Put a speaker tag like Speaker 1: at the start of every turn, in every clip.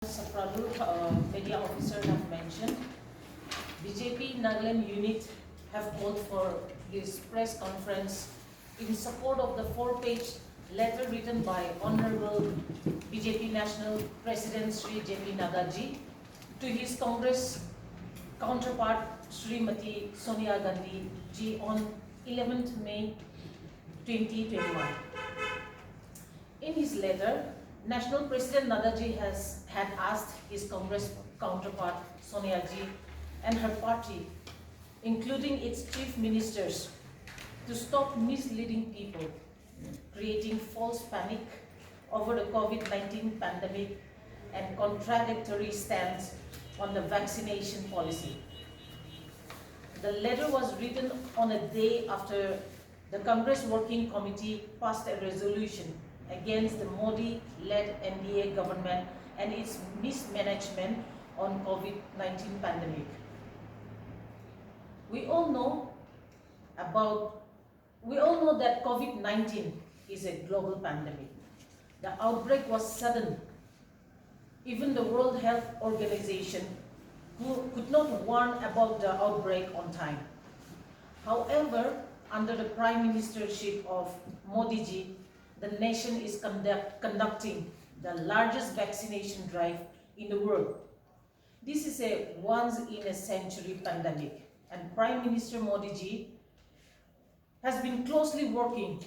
Speaker 1: Sapralu, media officer, have mentioned, BJP Nagaland unit have called for this press conference in support of the 4-page letter written by Honorable BJP National President Sri JP Naggaji to his Congress counterpart Srimati Sonia Gandhi ji on 11th May 2021. In his letter, National President Naggaji had asked his Congress counterpart Sonia ji and her party, including its chief ministers, to stop misleading people, creating false panic over the COVID-19 pandemic and contradictory stance on the vaccination policy. The letter was written on a day after the Congress Working Committee passed a resolution against the Modi-led NDA government and its mismanagement on COVID-19 pandemic. We all know that COVID-19 is a global pandemic. The outbreak was sudden. Even the World Health Organization could not warn about the outbreak on time. However, under the Prime Ministership of Modi ji, the nation is conducting the largest vaccination drive in the world. This is a once-in-a-century pandemic, and Prime Minister Modi ji has been closely working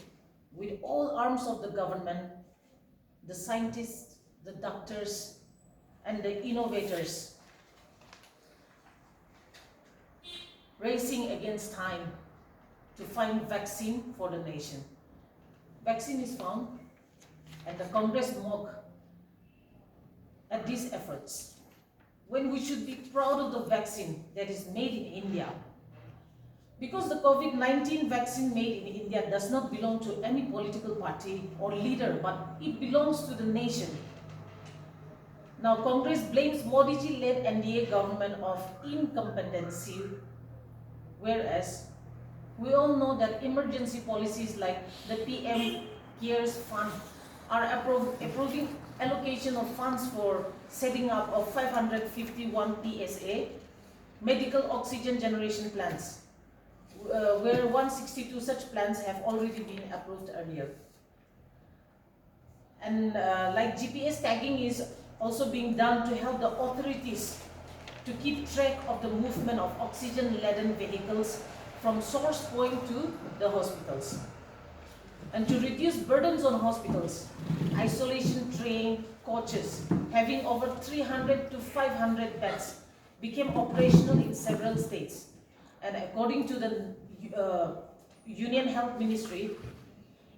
Speaker 1: with all arms of the government, the scientists, the doctors, and the innovators, racing against time to find vaccine for the nation. Vaccine is found, and the Congress mock at these efforts, when we should be proud of the vaccine that is made in India. Because the COVID-19 vaccine made in India does not belong to any political party or leader, but it belongs to the nation. Now Congress blames Modi ji-led NDA government of incompetency, whereas we all know that emergency policies like the PM CARES Fund are approving allocation of funds for setting up of 551 PSA, medical oxygen generation plants, where 162 such plants have already been approved earlier. And like GPS tagging is also being done to help the authorities to keep track of the movement of oxygen-laden vehicles from source point to the hospitals. And to reduce burdens on hospitals, isolation train coaches having over 300 to 500 beds became operational in several states. And according to the Union Health Ministry,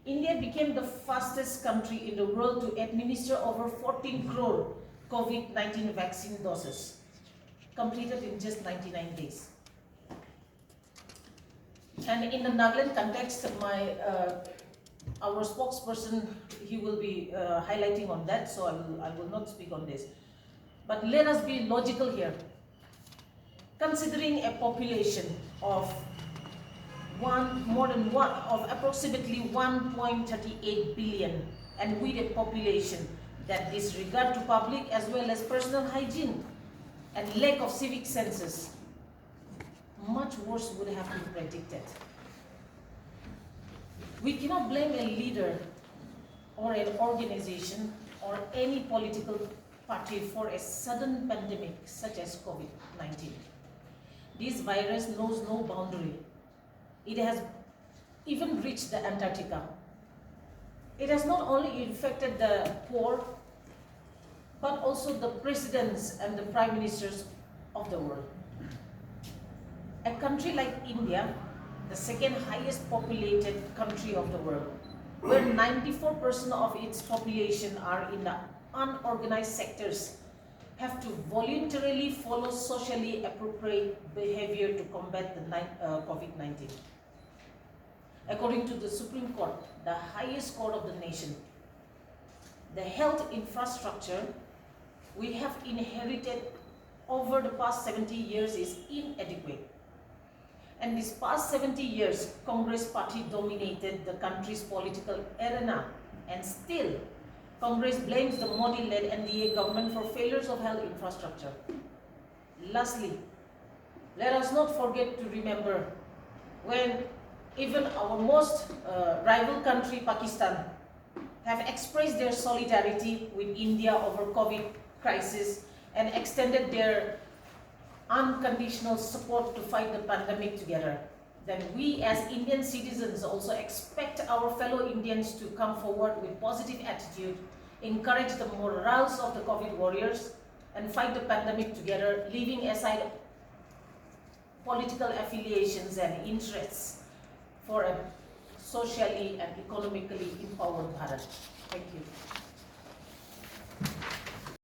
Speaker 1: India became the fastest country in the world to administer over 14 crore COVID-19 vaccine doses, completed in just 99 days. And in the Nagaland context, our spokesperson, he will be highlighting on that, so I will not speak on this. But let us be logical here. Considering a population of approximately 1.38 billion, and with a population that disregard to public as well as personal hygiene and lack of civic senses, much worse would have been predicted. We cannot blame a leader or an organization or any political party for a sudden pandemic such as COVID-19. This virus knows no boundary. It has even reached the Antarctica. It has not only infected the poor, but also the presidents and the prime ministers of the world. A country like India, the second highest populated country of the world, where 94% of its population are in the unorganized sectors, have to voluntarily follow socially appropriate behavior to combat the COVID-19. According to the Supreme Court, the highest court of the nation, the health infrastructure we have inherited over the past 70 years is inadequate. And this past 70 years, Congress party dominated the country's political arena, and still Congress blames the Modi-led NDA government for failures of health infrastructure. Lastly, let us not forget to remember when even our most rival country, Pakistan, have expressed their solidarity with India over COVID crisis and extended their unconditional support to fight the pandemic together. Then we as Indian citizens also expect our fellow Indians to come forward with positive attitude, encourage the morals of the COVID warriors, and fight the pandemic together, leaving aside political affiliations and interests for a socially and economically empowered Bharat. Thank you.